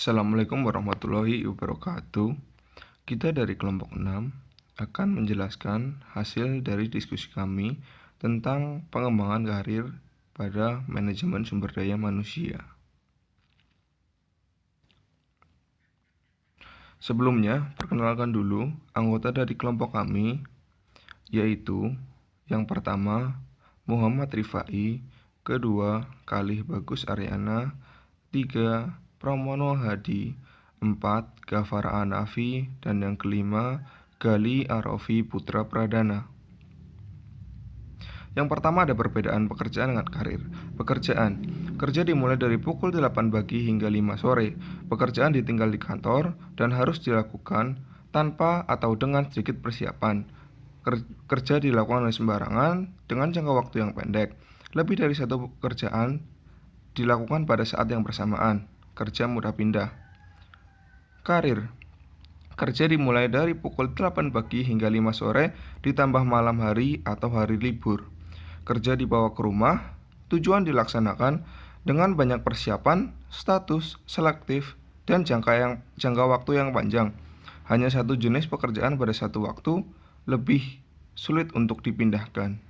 Assalamualaikum warahmatullahi wabarakatuh. Kita dari kelompok 6 akan menjelaskan hasil dari diskusi kami tentang pengembangan karir pada manajemen sumber daya manusia. Sebelumnya, perkenalkan dulu anggota dari kelompok kami, yaitu yang pertama Muhammad Rifai, kedua Kalih Bagus Aryana, 3 Pramono Hadi, 4 Gafar Anafi, dan yang kelima Gali Arofi Putra Pradana. Yang pertama ada perbedaan pekerjaan dengan karir. Pekerjaan. Kerja dimulai dari pukul 8 pagi hingga 5 sore. Pekerjaan ditinggal di kantor dan harus dilakukan tanpa atau dengan sedikit persiapan. Kerja dilakukan oleh sembarangan dengan jangka waktu yang pendek. Lebih dari satu pekerjaan dilakukan pada saat yang bersamaan. Kerja mudah pindah. Karir. Kerja dimulai dari pukul 8 pagi hingga 5 sore ditambah malam hari atau hari libur. Kerja dibawa ke rumah, tujuan dilaksanakan dengan banyak persiapan, status, selektif, dan jangka waktu yang panjang. Hanya satu jenis pekerjaan pada satu waktu, lebih sulit untuk dipindahkan.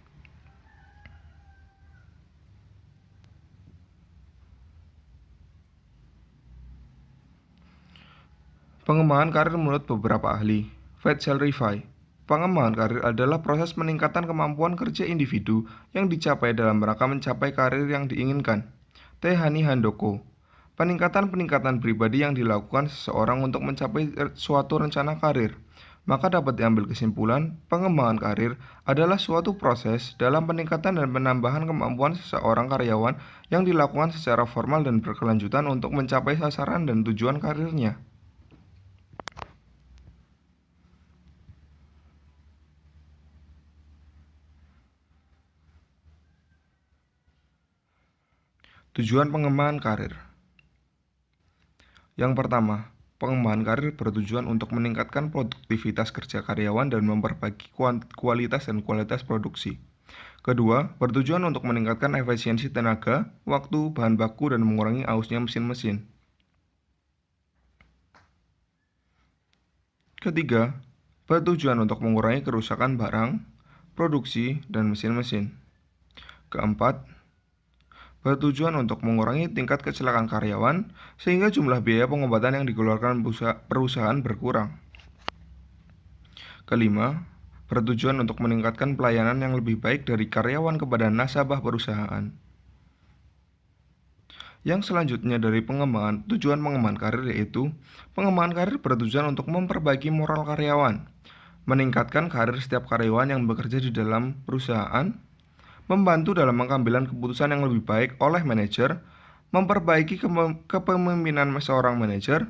Pengembangan karir menurut beberapa ahli. Faisal Rifai. Pengembangan karir adalah proses peningkatan kemampuan kerja individu yang dicapai dalam rangka mencapai karir yang diinginkan. Tehani Handoko. Peningkatan pribadi yang dilakukan seseorang untuk mencapai suatu rencana karir. Maka dapat diambil kesimpulan, pengembangan karir adalah suatu proses dalam peningkatan dan penambahan kemampuan seseorang karyawan yang dilakukan secara formal dan berkelanjutan untuk mencapai sasaran dan tujuan karirnya. Tujuan pengembangan karir. Yang pertama, pengembangan karir bertujuan untuk meningkatkan produktivitas kerja karyawan dan memperbaiki kualitas dan kualitas produksi. Kedua, bertujuan untuk meningkatkan efisiensi tenaga, waktu, bahan baku, dan mengurangi ausnya mesin-mesin. Ketiga, bertujuan untuk mengurangi kerusakan barang, produksi, dan mesin-mesin. Keempat, bertujuan untuk mengurangi tingkat kecelakaan karyawan sehingga jumlah biaya pengobatan yang dikeluarkan perusahaan berkurang. Kelima, bertujuan untuk meningkatkan pelayanan yang lebih baik dari karyawan kepada nasabah perusahaan. Yang selanjutnya dari tujuan pengembangan karir yaitu pengembangan karir bertujuan untuk memperbaiki moral karyawan, meningkatkan karir setiap karyawan yang bekerja di dalam perusahaan, membantu dalam pengambilan keputusan yang lebih baik oleh manajer, memperbaiki kepemimpinan seorang manajer,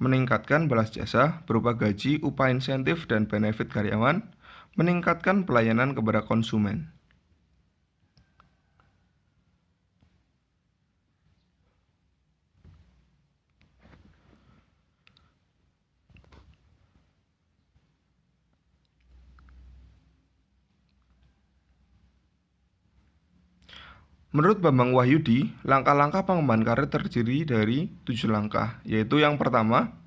meningkatkan balas jasa berupa gaji, upah insentif, dan benefit karyawan, meningkatkan pelayanan kepada konsumen. Menurut Bambang Wahyudi, langkah-langkah pengembangan karir terdiri dari 7 langkah, yaitu yang pertama,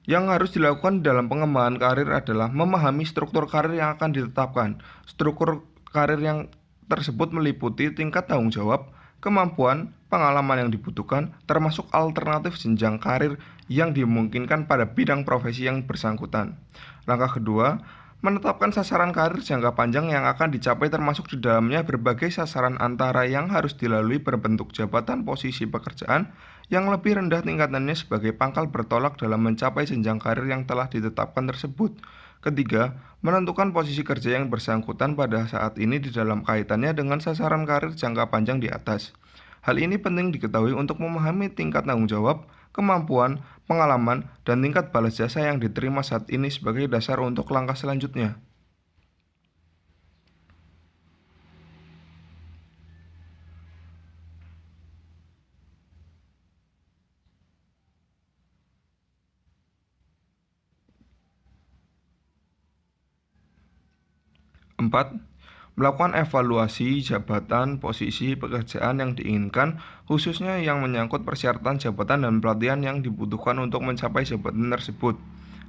yang harus dilakukan dalam pengembangan karir adalah memahami struktur karir yang akan ditetapkan. Struktur karir yang tersebut meliputi tingkat tanggung jawab, kemampuan, pengalaman yang dibutuhkan, termasuk alternatif jenjang karir yang dimungkinkan pada bidang profesi yang bersangkutan. Langkah kedua, menetapkan sasaran karir jangka panjang yang akan dicapai termasuk di dalamnya berbagai sasaran antara yang harus dilalui berbentuk jabatan posisi pekerjaan yang lebih rendah tingkatannya sebagai pangkal bertolak dalam mencapai jenjang karir yang telah ditetapkan tersebut. Ketiga, menentukan posisi kerja yang bersangkutan pada saat ini di dalam kaitannya dengan sasaran karir jangka panjang di atas. Hal ini penting diketahui untuk memahami tingkat tanggung jawab, kemampuan, pengalaman, dan tingkat balas jasa yang diterima saat ini sebagai dasar untuk langkah selanjutnya. Empat, Melakukan evaluasi jabatan, posisi pekerjaan yang diinginkan, khususnya yang menyangkut persyaratan jabatan dan pelatihan yang dibutuhkan untuk mencapai jabatan tersebut.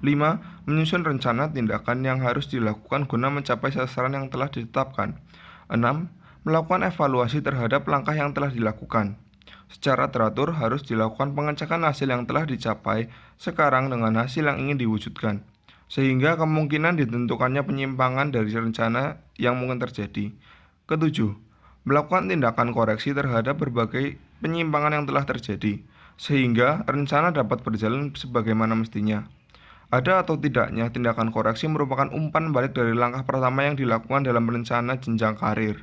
5. Menyusun rencana tindakan yang harus dilakukan guna mencapai sasaran yang telah ditetapkan. 6. Melakukan evaluasi terhadap langkah yang telah dilakukan. Secara teratur harus dilakukan pengecekan hasil yang telah dicapai sekarang dengan hasil yang ingin diwujudkan, sehingga kemungkinan ditentukannya penyimpangan dari rencana yang mungkin terjadi. Ketujuh, melakukan tindakan koreksi terhadap berbagai penyimpangan yang telah terjadi, sehingga rencana dapat berjalan sebagaimana mestinya. Ada atau tidaknya tindakan koreksi merupakan umpan balik dari langkah pertama yang dilakukan dalam rencana jenjang karir.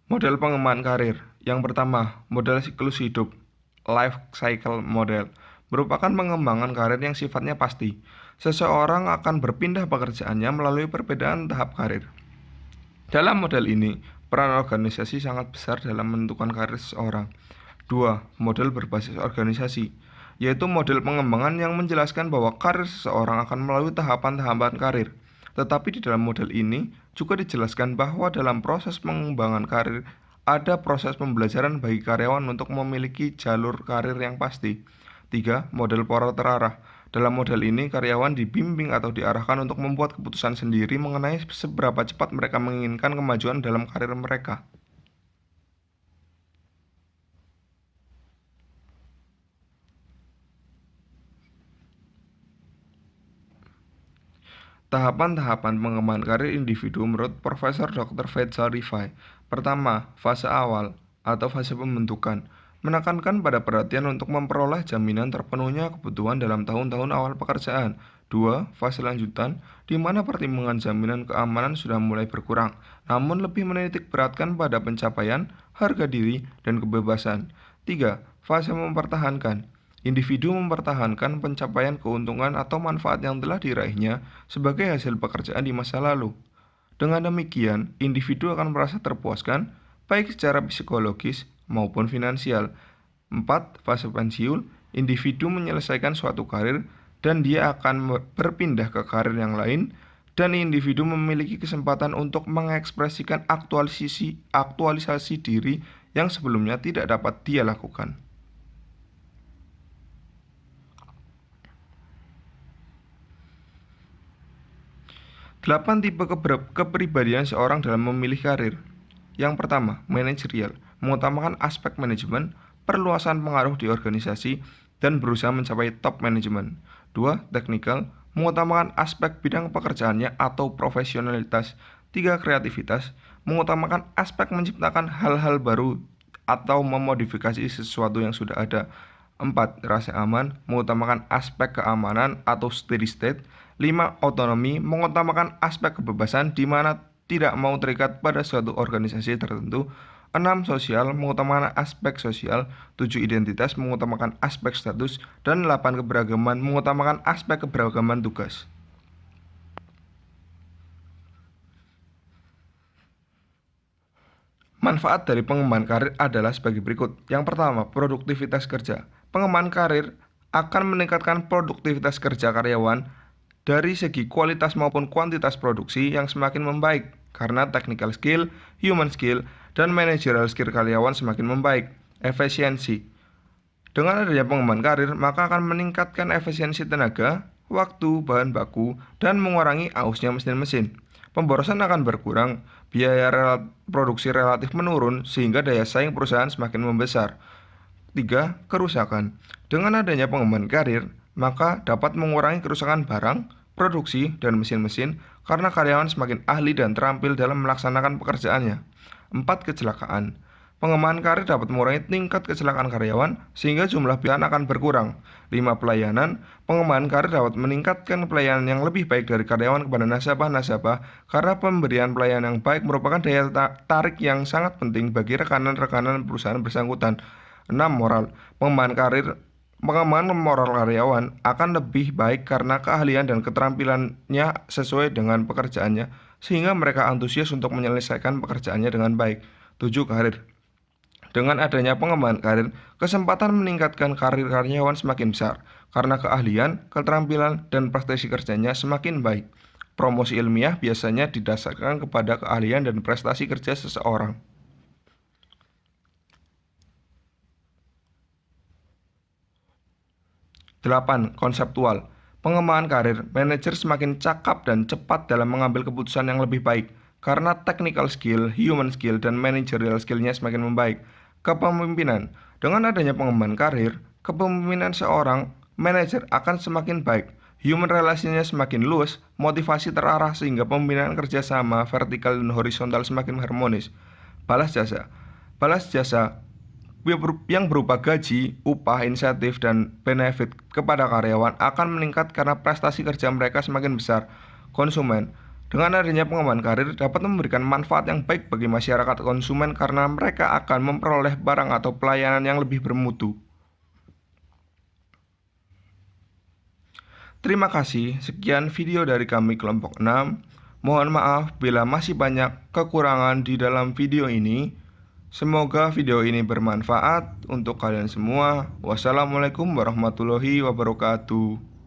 Model pengembangan karir. Yang pertama, model siklus hidup, life cycle model, merupakan pengembangan karir yang sifatnya pasti. Seseorang akan berpindah pekerjaannya melalui perbedaan tahap karir. Dalam model ini, peran organisasi sangat besar dalam menentukan karir seseorang. 2. Model berbasis organisasi, yaitu model pengembangan yang menjelaskan bahwa karir seseorang akan melalui tahapan-tahapan karir. Tetapi di dalam model ini juga dijelaskan bahwa dalam proses pengembangan karir ada proses pembelajaran bagi karyawan untuk memiliki jalur karir yang pasti. 3. Model pola terarah. Dalam model ini, karyawan dibimbing atau diarahkan untuk membuat keputusan sendiri mengenai seberapa cepat mereka menginginkan kemajuan dalam karir mereka. Tahapan-tahapan pengembangan karir individu menurut Profesor Dr. Faisal Rifai. Pertama, fase awal atau fase pembentukan, menekankan pada perhatian untuk memperoleh jaminan terpenuhnya kebutuhan dalam tahun-tahun awal pekerjaan. 2. Fase lanjutan, di mana pertimbangan jaminan keamanan sudah mulai berkurang, namun lebih menitik beratkan pada pencapaian, harga diri, dan kebebasan. 3. Fase mempertahankan, individu mempertahankan pencapaian keuntungan atau manfaat yang telah diraihnya sebagai hasil pekerjaan di masa lalu. Dengan demikian, individu akan merasa terpuaskan, baik secara psikologis maupun finansial. 4. Fase pensiun, individu menyelesaikan suatu karir dan dia akan berpindah ke karir yang lain, dan individu memiliki kesempatan untuk mengekspresikan aktualisasi diri yang sebelumnya tidak dapat dia lakukan. 8 tipe kepribadian seorang dalam memilih karir. Yang pertama, manajerial, mengutamakan aspek manajemen, perluasan pengaruh di organisasi, dan berusaha mencapai top manajemen. 2. Teknikal, mengutamakan aspek bidang pekerjaannya atau profesionalitas. 3. Kreativitas, mengutamakan aspek menciptakan hal-hal baru atau memodifikasi sesuatu yang sudah ada. 4. Rasa aman, mengutamakan aspek keamanan atau steady state. 5. Otonomi, mengutamakan aspek kebebasan di mana tidak mau terikat pada suatu organisasi tertentu. 6. Sosial, mengutamakan aspek sosial. 7. Identitas, mengutamakan aspek status. Dan 8. Keberagaman, mengutamakan aspek keberagaman tugas. Manfaat dari pengembangan karir adalah sebagai berikut. Yang pertama, produktivitas kerja. Pengembangan karir akan meningkatkan produktivitas kerja karyawan dari segi kualitas maupun kuantitas produksi yang semakin membaik karena technical skill, human skill, dan managerial skill karyawan semakin membaik. Efisiensi. Dengan adanya pengembangan karir, maka akan meningkatkan efisiensi tenaga, waktu, bahan baku, dan mengurangi ausnya mesin-mesin. Pemborosan akan berkurang, biaya produksi relatif menurun, sehingga daya saing perusahaan semakin membesar. 3. Kerusakan. Dengan adanya pengembangan karir, maka dapat mengurangi kerusakan barang, produksi, dan mesin-mesin karena karyawan semakin ahli dan terampil dalam melaksanakan pekerjaannya. 4. Kecelakaan. Pengembangan karir dapat mengurangi tingkat kecelakaan karyawan sehingga jumlah pilihan akan berkurang. 5. Pelayanan. Pengembangan karir dapat meningkatkan pelayanan yang lebih baik dari karyawan kepada nasabah-nasabah karena pemberian pelayanan yang baik merupakan daya tarik yang sangat penting bagi rekanan-rekanan perusahaan bersangkutan. 6. Moral. Pengembangan karir Pengembangan moral karyawan akan lebih baik karena keahlian dan keterampilannya sesuai dengan pekerjaannya, sehingga mereka antusias untuk menyelesaikan pekerjaannya dengan baik. 7. Karir. Dengan adanya pengembangan karir, kesempatan meningkatkan karir karyawan semakin besar, karena keahlian, keterampilan, dan prestasi kerjanya semakin baik. Promosi ilmiah biasanya didasarkan kepada keahlian dan prestasi kerja seseorang. 8. Konseptual. Pengembangan karir, manajer semakin cakap dan cepat dalam mengambil keputusan yang lebih baik, karena technical skill, human skill, dan managerial skill-nya semakin membaik. Kepemimpinan. Dengan adanya pengembangan karir, kepemimpinan seorang manajer akan semakin baik. Human relasinya semakin luas, motivasi terarah sehingga pembinaan kerjasama vertikal dan horizontal semakin harmonis. Balas jasa. Balas jasa yang berupa gaji, upah, insentif, dan benefit kepada karyawan akan meningkat karena prestasi kerja mereka semakin besar. Konsumen. Dengan adanya pengembangan karir dapat memberikan manfaat yang baik bagi masyarakat konsumen karena mereka akan memperoleh barang atau pelayanan yang lebih bermutu. Terima kasih, sekian video dari kami kelompok 6. Mohon maaf bila masih banyak kekurangan di dalam video ini. Semoga video ini bermanfaat untuk kalian semua. Wassalamualaikum warahmatullahi wabarakatuh.